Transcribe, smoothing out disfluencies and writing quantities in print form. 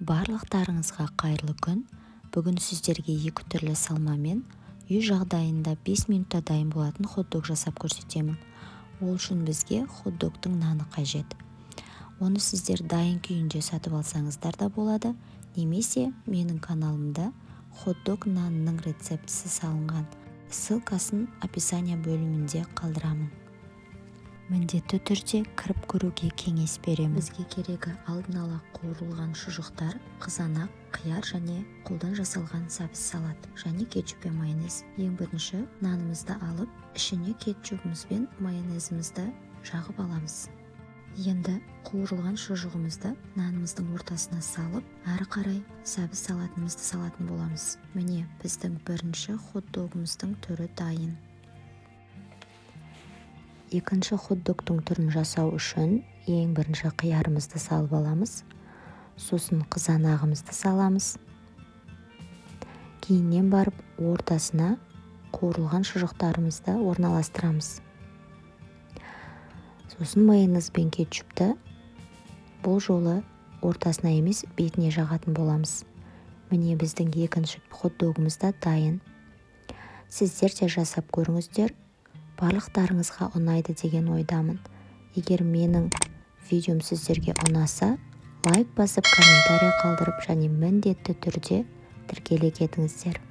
Барлықтарыңызға қайырлы күн. Бүгін сіздерге екі түрлі салмамен үй жағдайында 5 минутта дайын болатын хот-дог жасап көрсетемін. Ол үшін бізге хот-догтың наны қажет. Оны сіздер дайын күйінде сатып алсаңыздар да болады, немесе менің каналымда хот-дог нанының рецептісі салынған. Ссылкасын описание бөлімінде қалдырамын. Міндетті түрде кіріп көруге кеңес беремін. Бізге керегі алдын ала қуырылған шұжықтар, қызанақ, қияр және қолдан жасалған сәбіз салат және кетчуп пен майонез. Ең бірінші нанымызды алып, ішіне кетчупымыз бен майонезімізді жағып аламыз. Енді қуырылған шұжығымызды нанымыздың ортасына салып, әрі қарай сәбіз салатымызды салатын боламыз. Міне, біздің бірінші хот-догымыздың түрі дайын. Екінші хот-догтың түрін жасау үшін ең бірінші қиярымызды салып аламыз. Сосын қызанағымызды саламыз. Кейіннен барып ортасына қуырылған шұжықтарымызды орналастырамыз. Сосын майонез бен кетчупты бұл жолы ортасына емес, бетіне жағатын боламыз. Міне біздің екінші хот-догымыз да дайын. Сіздер де жасап көріңіздер. Барлықтарыңызға ұнайды деген ойдамын. Егер менің видеом сіздерге ұнаса, лайк басып, комментарий қалдырып және міндетті түрде тіркеле кетіңіздер.